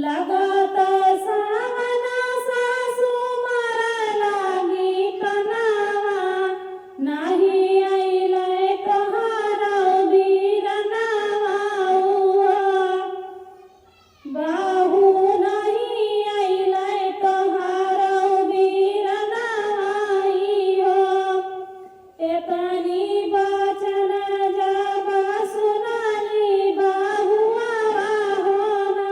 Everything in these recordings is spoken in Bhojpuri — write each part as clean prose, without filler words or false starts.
लागत सावना सासू मारा लागी तनावा नाही आईलाय तोहार बीरनावा बाहू नाही आईलाय तोहार बीरनावा एतनी बचन जब सुनाली बाहुआ होना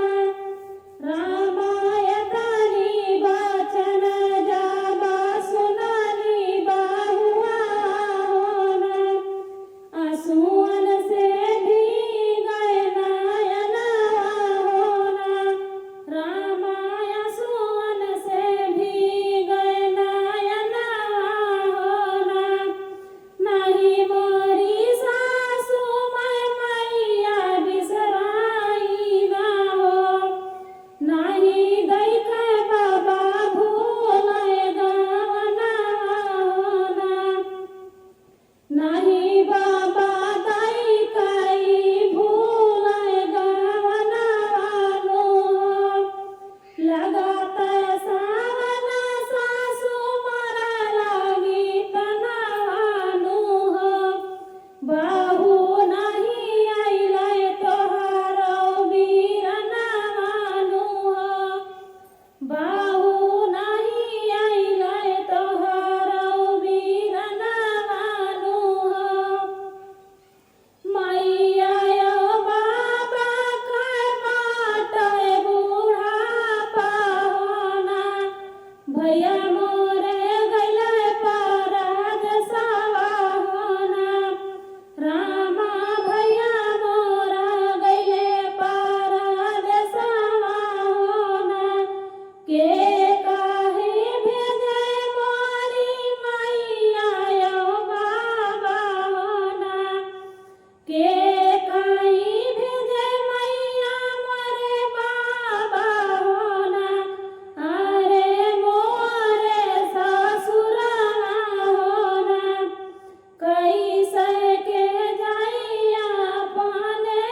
रामायतनी बचन जब सुनाली बाहुआ होना आंसुअन से भीगे नयनवा होना रामाय आंसुअन से भीगे नयनवा होना नाही मोरी सासू मैया बिसराई ना हो नाही दैक बाबा भूलय गावना होना नाही बाबा दैकाई भूलय गावना नो लागत सावना सासू मारा लागी तनावानु बाहू नाही आईलाय तोहार बीरनावानु बाहू नाही आईलाय तोहार बीरनावानु मैया बाबा काय बाटय बूढ़ा पावना भैया मोरे गैले पराग सावा होना रामा भैया मोरा गैले पराग सावा होना के काहे भेजे मोरी मैया बाबा होना के काई भेजे मैया मोरे बाबा होना अरे मोरे ससुरा होना कैसे के जाइया पाने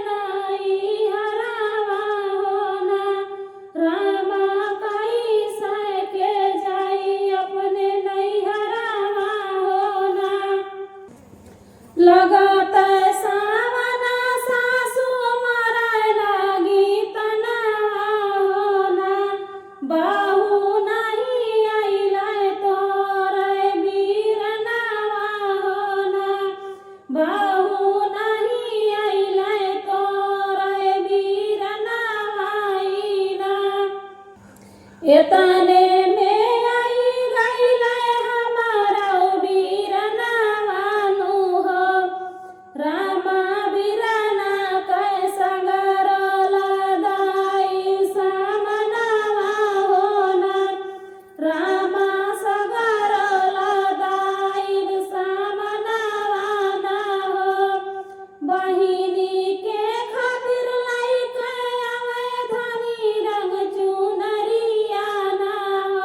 नाई हरावा होना रामा कैसे के जाई अपने नहीं हरावा होना लागत सावना सासू मारा लागी तनावा होना बाहू नाही आईलाय तोरे बीरनावा होना बाहू नाही आईलाय तोरे बीरनावा एतने में आई गईले हमारा बीरनावानु हो रामा बीरना कैसा गरला दाई सामनावा होना रामा सगरला दाई सामनावा ना हो बहिनी के खातिर लाई के आवे धनी रंग चुनरिया ना हो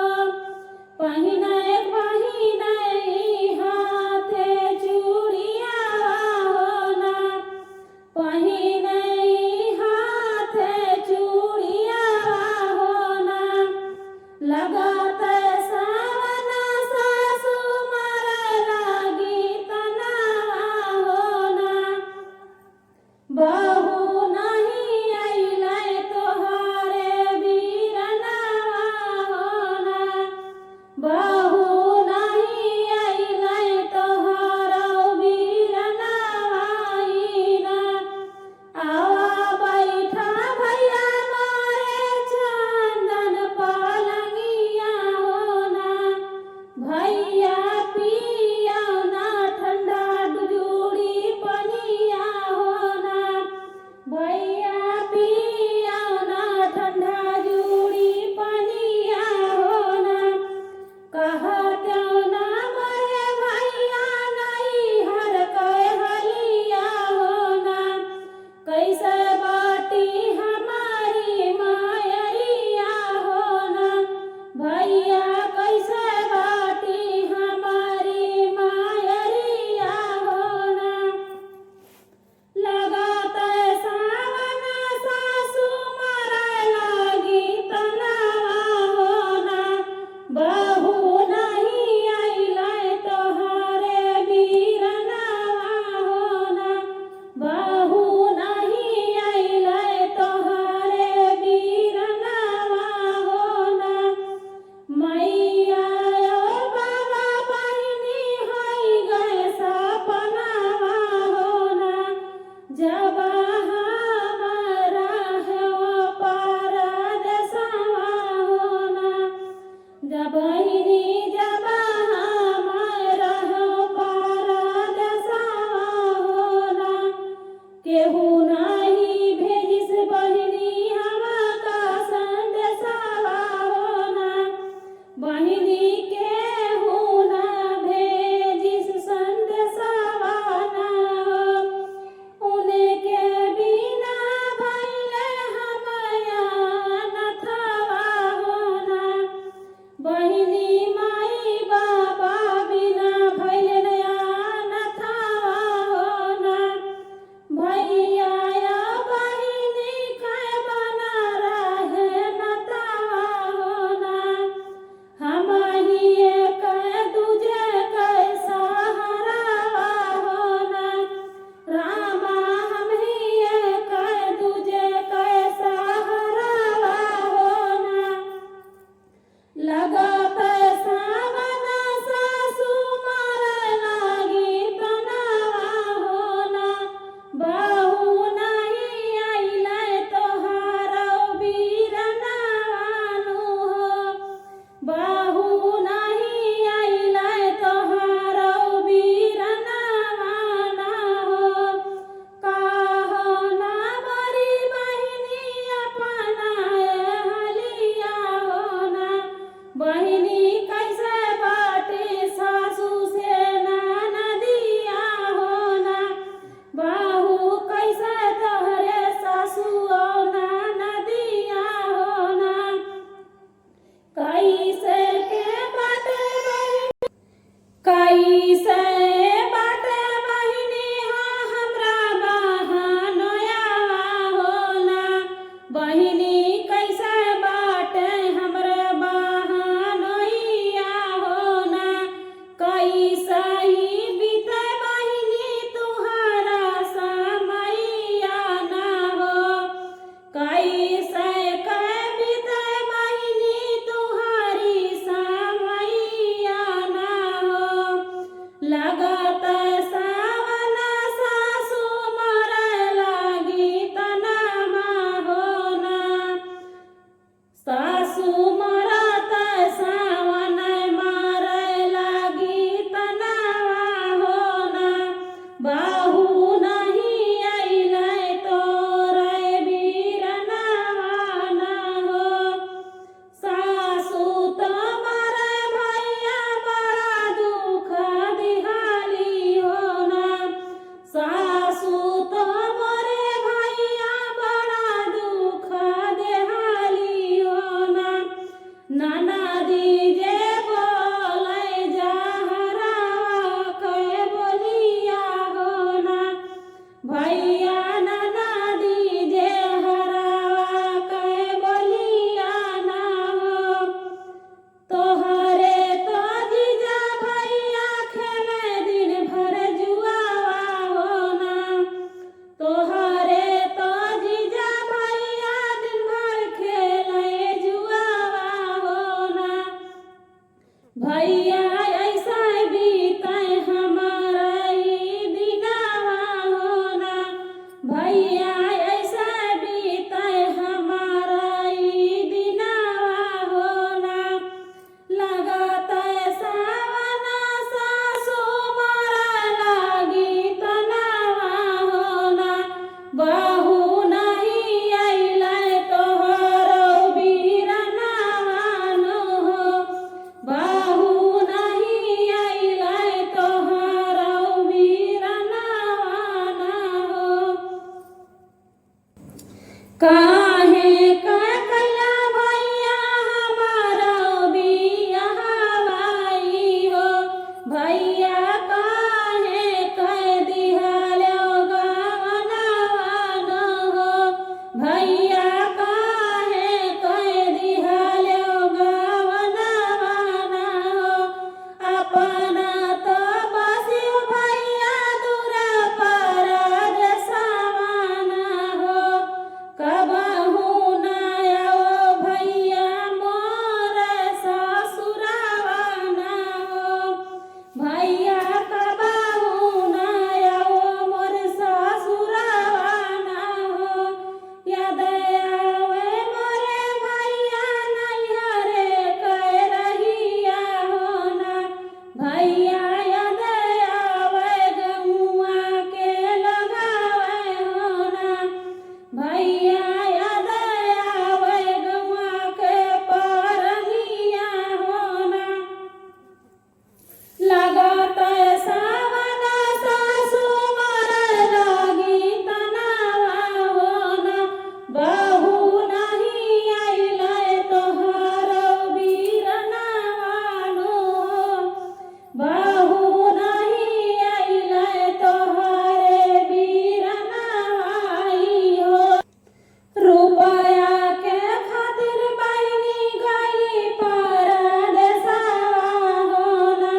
बहिनी कैसे बाटे हमरे बहनोइया हो ना, कैसे ही बीते बहिनी तुहरा समैया ना हो, कैसे के बीते बहिनी तुहरी समैया ना हो। लगत सावन सासु मरे लागी तनमा हो ना, सासु मरत सावन मारे लागी तनमा हो ना, बहू नहीं अइलै तोरे बीरनवा ना हो। सासु तो मरे भैया बड़ा दुख दिहाली हो ना, सासु तो मरे भैया बड़ा दुख देहाली हो ना। ननदी जे बोलै जहरवा के बोलिया हो ना, भैया ननदी जे हरवा के बोलिया ना हो। तोहरे तो जीजा भैया खेले दिन भर जुआवा हो ना, तोहरे तो जीजा भैया दिन भर खेले जुआवा हो ना। भैया ऐसा बीते हमारा ई दिनवा हो ना, भैया ऐसा बीते हमारा ई दिनवा हो ना। लगत सावन सासु मरे लागी तनमा हो ना, बहू नहीं अइलै तोहरो बीरनवा नो हो, बहू नहीं अइलै तोहरो बीरनवा ना हो। काहे का कैला भैया हमारा बियाहवाई हो, भैया काहे कह दिहलो गवनवा न हो, भैया काहे कह दिहलो गवनवा न हो। अपना तो बसियो भैया दूर परदेसवा न हो, कबहू न आओ भैया मोर ससुरवा न हो, भैया कबहू न आओ मोर ससुरवा न हो। याद आवे मोरे भैया नैहरे के रहिया हो ना, भैया याद आवे गौआ के लगावे हो ना, भैया याद आवे गौआ के परनिया हो ना। लगत सावन सासु मरे लागी तनमा हो ना, बहू नहीं अइलै तोहरो बीरनवा नो हो, बहू नहीं अइलै तोहरे बीरनवाई हो। रुपया के खातिर बहिनी गई परदेसवा हो ना,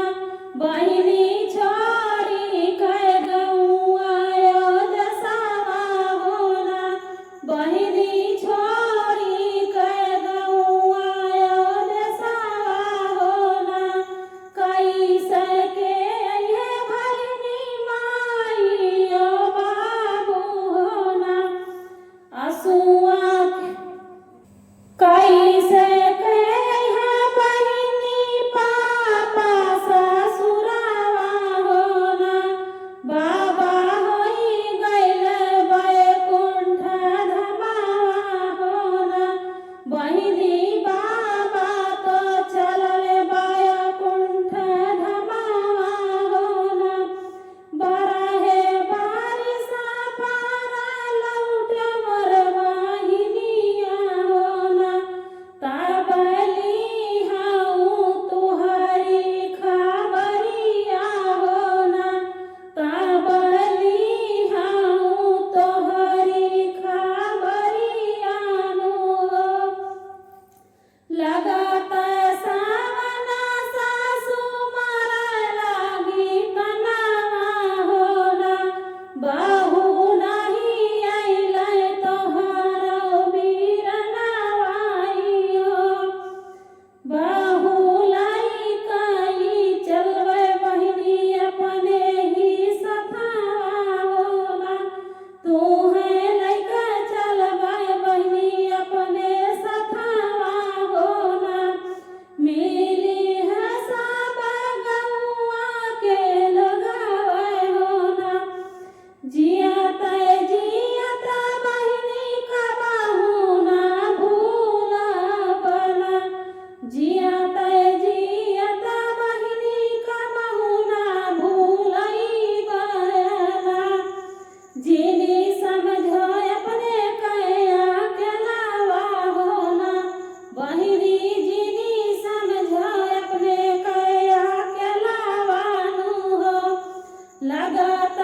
बहिनी छोड़ी के गौआ देसवा हो ना, बहिनी छोड़ी के गौआ देसवा हो ना। कैसे के अइहे बहिनी माई ओ बाबू हो ना, असुआ कैसे के अइहे बहिनी पापा ससुरवा हो ना, बाबा होई गइल बैकुंठ धमावा हो ना, बहिनी बाबा तो चलल बैकुंठ धमावा हो ना। बरहे बारिशा पारा लौट मोर बहिनिया हो ना, ताबली हऊ तुहरी खबरिया हो ना, ताबली हऊ तोहरी खबरिया नो लागत